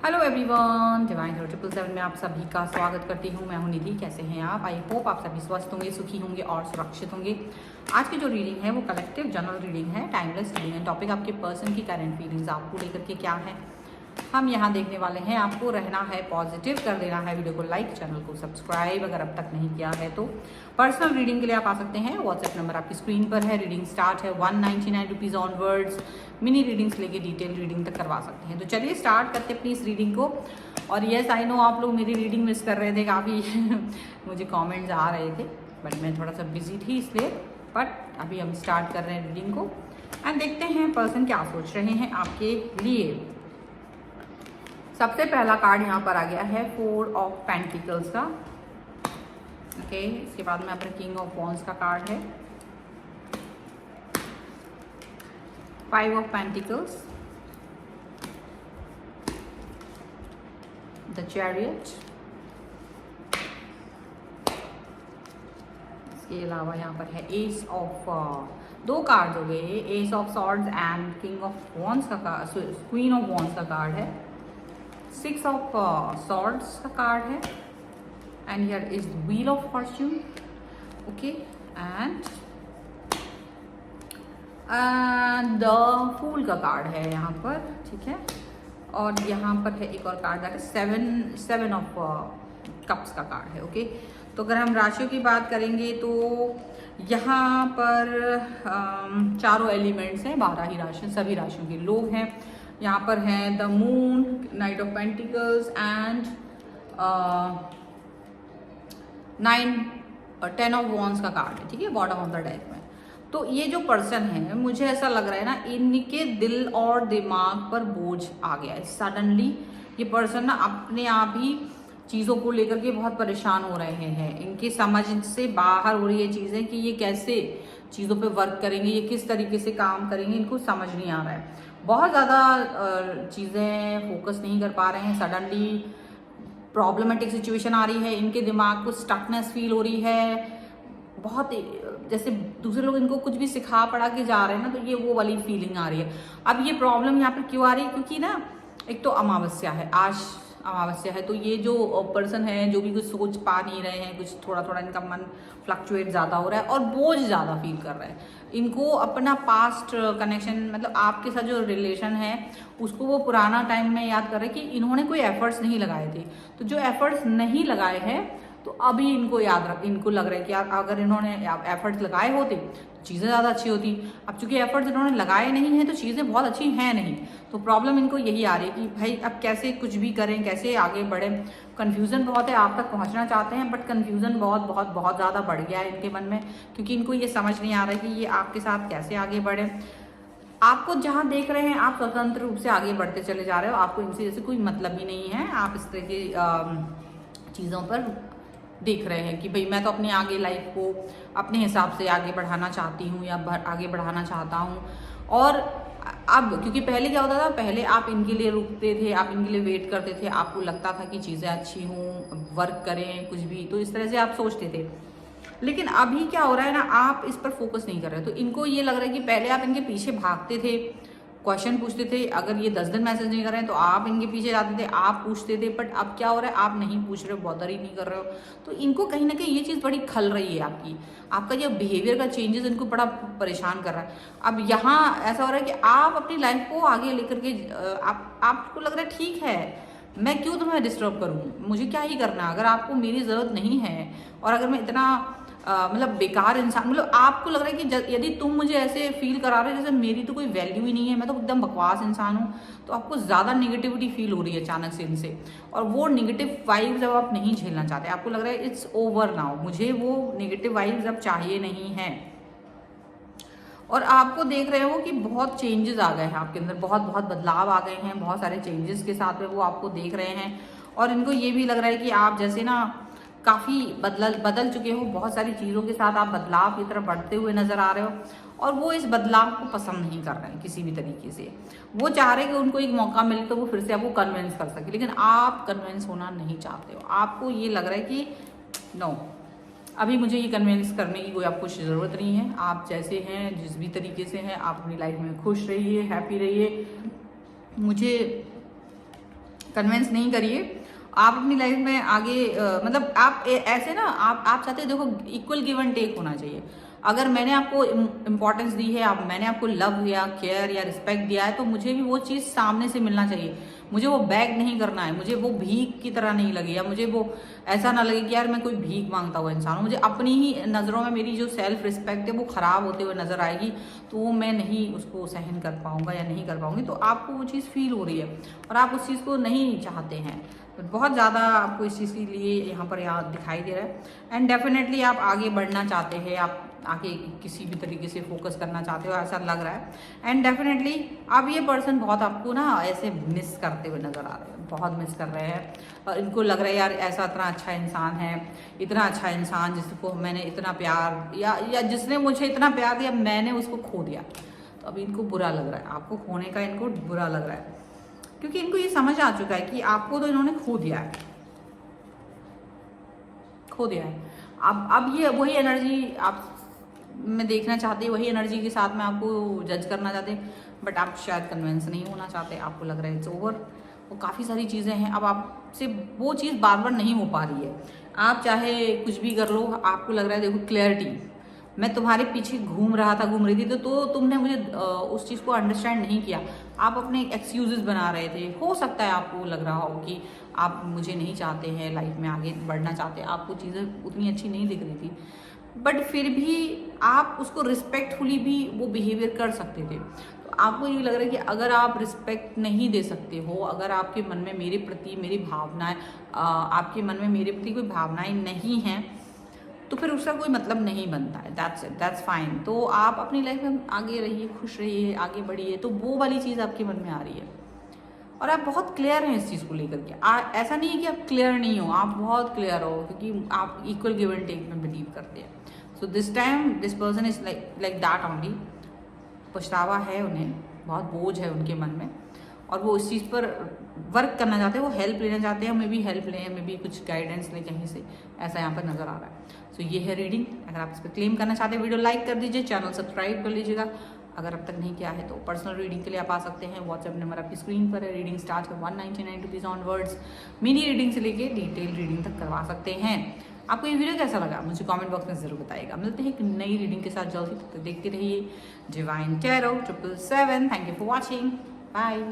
Hello everyone, divine 777 में आप सभी का स्वागत करती हूँ। मैं हूँ निधि। कैसे हैं आप? आई होप आप सभी स्वस्थ होंगे, सुखी होंगे और सुरक्षित होंगे। आज की जो रीडिंग है वो कलेक्टिव जनरल रीडिंग है, टाइमलेस रीडिंग है। टॉपिक आपके पर्सन की करंट फीलिंग्स आपको लेकर के क्या है हम यहाँ देखने वाले हैं। आपको रहना है पॉजिटिव, कर देना है वीडियो को लाइक, चैनल को सब्सक्राइब अगर अब तक नहीं किया है तो। पर्सनल रीडिंग के लिए आप आ सकते हैं, व्हाट्सएप नंबर आपकी स्क्रीन पर है। रीडिंग स्टार्ट है 199 रुपीज़ ऑनवर्ड्स। मिनी रीडिंग्स लेके डिटेल रीडिंग तक करवा सकते हैं। तो चलिए स्टार्ट करते हैं अपनी इस रीडिंग को। और येस, आई नो आप लोग मेरी रीडिंग मिस कर रहे थे काफ़ी मुझे कमेंट्स आ रहे थे, बट मैं थोड़ा सा बिजी थी इसलिए। बट अभी हम स्टार्ट कर रहे हैं रीडिंग को एंड देखते हैं पर्सन क्या सोच रहे हैं आपके लिए। सबसे पहला कार्ड यहाँ पर आ गया है 4 ऑफ पेंटिकल्स का। ओके, इसके बाद में अपने किंग ऑफ वॉन्ड्स का कार्ड है, 5 ऑफ पेंटिकल्स, द चैरियट। इसके अलावा यहाँ पर है एस ऑफ, दो कार्ड हो गए, ace of swords and king of wands का, क्वीन ऑफ वॉन्ड्स का कार्ड है, 6 ऑफ सॉर्ड्स का कार्ड है and here is wheel of fortune. Okay, and the fool का कार्ड है यहाँ पर, ठीक है। और यहाँ पर है एक और card, that is 7 of cups का कार्ड है। ओके, तो अगर हम राशियों की बात करेंगे तो यहाँ पर चारों एलिमेंट्स हैं, 12 ही राशि, सभी राशियों के लोग हैं। यहाँ पर है the moon, night of pentacles and 10 of wands का कार्ड है, ठीक है, बॉटम ऑफ द डेक में। तो ये जो पर्सन है, मुझे ऐसा लग रहा है ना, इनके दिल और दिमाग पर बोझ आ गया है सडनली। ये पर्सन ना अपने आप ही चीज़ों को लेकर के बहुत परेशान हो रहे हैं। इनकी समझ से बाहर हो रही है चीज़ें कि ये कैसे चीज़ों पे वर्क करेंगे, ये किस तरीके से काम करेंगे, इनको समझ नहीं आ रहा है। बहुत ज़्यादा चीज़ें फोकस नहीं कर पा रहे हैं। सडनली प्रॉब्लमेटिक सिचुएशन आ रही है, इनके दिमाग को स्टकनेस फील हो रही है। बहुत जैसे दूसरे लोग इनको कुछ भी सिखा पढ़ा के जा रहे हैं ना, तो ये वो वाली फीलिंग आ रही है। अब ये प्रॉब्लम यहाँ पर क्यों आ रही है? क्योंकि ना एक तो अमावस्या है, आज अमावस्या है। तो ये जो पर्सन है, जो भी कुछ सोच पा नहीं रहे हैं, कुछ थोड़ा थोड़ा इनका मन फ्लक्चुएट ज़्यादा हो रहा है और बोझ ज़्यादा फील कर रहा है। इनको अपना पास्ट कनेक्शन, मतलब आपके साथ जो रिलेशन है उसको वो पुराना टाइम में याद कर रहे हैं कि इन्होंने कोई एफर्ट्स नहीं लगाए थे। तो जो एफर्ट्स नहीं लगाए हैं तो अभी इनको इनको लग रहा है कि अगर इन्होंने एफर्ट्स लगाए होते चीज़ें ज़्यादा अच्छी होती। अब चूंकि एफर्ट्स इन्होंने लगाए नहीं हैं तो चीज़ें बहुत अच्छी हैं नहीं। तो प्रॉब्लम इनको यही आ रही है कि भाई अब कैसे कुछ भी करें, कैसे आगे बढ़े। कन्फ्यूज़न बहुत है, आप तक पहुंचना चाहते हैं बट कन्फ्यूज़न बहुत बहुत बहुत ज़्यादा बढ़ गया है इनके मन में, क्योंकि इनको ये समझ नहीं आ रहा है कि ये आपके साथ कैसे आगे बढ़े। आपको जहाँ देख रहे हैं आप स्वतंत्र रूप से आगे बढ़ते चले जा रहे हो, आपको इनसे जैसे कोई मतलब ही नहीं है। आप इस तरह की चीज़ों पर देख रहे हैं कि भाई मैं तो अपनी आगे लाइफ को अपने हिसाब से आगे बढ़ाना चाहती हूँ या आगे बढ़ाना चाहता हूँ। और अब क्योंकि पहले क्या होता था, पहले आप इनके लिए रुकते थे, आप इनके लिए वेट करते थे, आपको लगता था कि चीज़ें अच्छी हों, वर्क करें कुछ भी, तो इस तरह से आप सोचते थे। लेकिन अभी क्या हो रहा है ना, आप इस पर फोकस नहीं कर रहे। तो इनको ये लग रहा है कि पहले आप इनके पीछे भागते थे, क्वेश्चन पूछते थे, अगर ये 10 दिन मैसेज नहीं कर रहे हैं तो आप इनके पीछे जाते थे, आप पूछते थे। बट अब क्या हो रहा है, आप नहीं पूछ रहे हो, बॉदर ही नहीं कर रहे हो। तो इनको कहीं ना कहीं ये चीज़ बड़ी खल रही है आपका ये बिहेवियर का चेंजेस इनको बड़ा परेशान कर रहा है। अब यहाँ ऐसा हो रहा है कि आप अपनी लाइफ को आगे लेकर के आपको लग रहा है ठीक है, मैं क्यों तुम्हें डिस्टर्ब करूँ, मुझे क्या ही करना, अगर आपको मेरी ज़रूरत नहीं है और अगर मैं इतना मतलब बेकार इंसान, मतलब आपको लग रहा है कि यदि तुम मुझे ऐसे फील करा रहे हो जैसे मेरी तो कोई वैल्यू ही नहीं है, मैं तो एकदम बकवास इंसान हूँ, तो आपको ज़्यादा नेगेटिविटी फील हो रही है अचानक से इनसे। और वो नेगेटिव वाइब्स अब आप नहीं झेलना चाहते, आपको लग रहा है इट्स ओवर नाउ, मुझे वो नेगेटिव वाइब्स अब चाहिए नहीं है। और आपको देख रहे हो कि बहुत चेंजेस आ गए हैं आपके अंदर, बहुत बहुत बदलाव आ गए हैं, बहुत सारे चेंजेस के साथ में वो आपको देख रहे हैं। और इनको ये भी लग रहा है कि आप जैसे ना काफ़ी बदल चुके हो, बहुत सारी चीज़ों के साथ आप बदलाव की तरफ बढ़ते हुए नजर आ रहे हो। और वो इस बदलाव को पसंद नहीं कर रहे हैं किसी भी तरीके से। वो चाह रहे हैं कि उनको एक मौका मिले तो वो फिर से आपको कन्विंस कर सके, लेकिन आप कन्विंस होना नहीं चाहते हो। आपको ये लग रहा है कि नो, अभी मुझे ये कन्विंस करने की कोई आपको ज़रूरत नहीं है। आप जैसे हैं, जिस भी तरीके से हैं, आप अपनी लाइफ में खुश रहिए, हैप्पी रहिए। मुझे कन्विंस नहीं करिए। आप अपनी लाइफ में आगे मतलब आप ऐसे ना आप चाहते हैं, देखो इक्वल गिव एंड टेक होना चाहिए। अगर मैंने आपको इम्पोर्टेंस दी है, मैंने आपको लव या केयर या रिस्पेक्ट दिया है, तो मुझे भी वो चीज़ सामने से मिलना चाहिए। मुझे वो बैग नहीं करना है, मुझे वो भीख की तरह नहीं लगे, या मुझे वो ऐसा ना लगे कि यार मैं कोई भीख मांगता हुआ इंसान हूँ। मुझे अपनी ही नज़रों में मेरी जो सेल्फ रिस्पेक्ट है वो ख़राब होते हुए नज़र आएगी, तो वो मैं नहीं उसको सहन कर पाऊँगा या नहीं कर पाऊँगी। तो आपको वो चीज़ फील हो रही है और आप उस चीज़ को नहीं चाहते हैं, बहुत ज़्यादा आपको इस चीज़ के लिए यहाँ पर याद दिखाई दे रहा है। एंड डेफिनेटली आप आगे बढ़ना चाहते हैं, आप आगे किसी भी तरीके से फोकस करना चाहते हो, ऐसा लग रहा है। एंड डेफिनेटली अब ये पर्सन बहुत आपको ना ऐसे मिस करते हुए नज़र आ रहे हैं, बहुत मिस कर रहे हैं। और इनको लग रहा है यार ऐसा इतना अच्छा इंसान है, इतना अच्छा इंसान जिसको मैंने इतना प्यार या जिसने मुझे इतना प्यार दिया, मैंने उसको खो दिया। तो अब इनको बुरा लग रहा है, आपको खोने का इनको बुरा लग रहा है, क्योंकि इनको ये समझ आ चुका है कि आपको तो इन्होंने खो दिया है, खो दिया है। अब ये वही एनर्जी आप में देखना चाहते, वही एनर्जी के साथ में आपको जज करना चाहते, बट आप शायद कन्विंस नहीं होना चाहते। आपको लग रहा है इट्स ओवर, वो काफ़ी सारी चीज़ें हैं, अब आपसे वो चीज़ बार बार नहीं हो पा रही है। आप चाहे कुछ भी कर लो, आपको लग रहा है देखो क्लैरिटी, मैं तुम्हारे पीछे घूम रहा था, घूम रही थी, तो तुमने मुझे उस चीज़ को अंडरस्टैंड नहीं किया। आप अपने एक्सक्यूजेस बना रहे थे। हो सकता है आपको लग रहा हो कि आप मुझे नहीं चाहते हैं, लाइफ में आगे बढ़ना चाहते हैं, आपको चीज़ें उतनी अच्छी नहीं दिख रही थी, बट फिर भी आप उसको रिस्पेक्टफुली भी वो बिहेवियर कर सकते थे। तो आपको ये लग रहा है कि अगर आप रिस्पेक्ट नहीं दे सकते हो, अगर आपके मन में मेरे प्रति मेरी भावनाएं आपके मन में मेरे प्रति कोई भावनाएं नहीं हैं, तो फिर उसका कोई मतलब नहीं बनता है। That's it, that's fine. तो आप अपनी लाइफ में आगे रहिए, खुश रहिए, आगे बढ़िए। तो वो वाली चीज़ आपके मन में आ रही है और आप बहुत क्लियर हैं इस चीज़ को लेकर के। ऐसा नहीं है कि आप क्लियर नहीं हो, आप बहुत क्लियर हो, क्योंकि आप इक्वल गिव एंड टेक में बिलीव करते हैं। So this time this person is like that only. पछतावा है उन्हें, बहुत बोझ है उनके मन में, और वो इस चीज़ पर वर्क करना चाहते हैं, वो हेल्प लेना चाहते हैं। मे भी हेल्प लें, मे भी कुछ गाइडेंस लें कहीं से, ऐसा यहाँ पर नज़र आ रहा है। सो ये है रीडिंग। अगर आप इस पर क्लेम करना चाहते हैं, वीडियो लाइक कर दीजिए, चैनल सब्सक्राइब कर लीजिएगा अगर अब तक नहीं किया है। तो पर्सनल रीडिंग के लिए आप आ सकते हैं, व्हाट्सएप नंबर आपकी स्क्रीन पर है। रीडिंग स्टार्ट है 199 रुपीज़ ऑनवर्ड्स। मिनी रीडिंग से लेके डिटेल रीडिंग तक करवा सकते हैं। आपको ये वीडियो कैसा लगा मुझे कमेंट बॉक्स में ज़रूर बताइएगा। मिलते हैं एक नई रीडिंग के साथ जल्दी, तब तक देखते रहिए divine tarot 777। Thank you for watching, bye.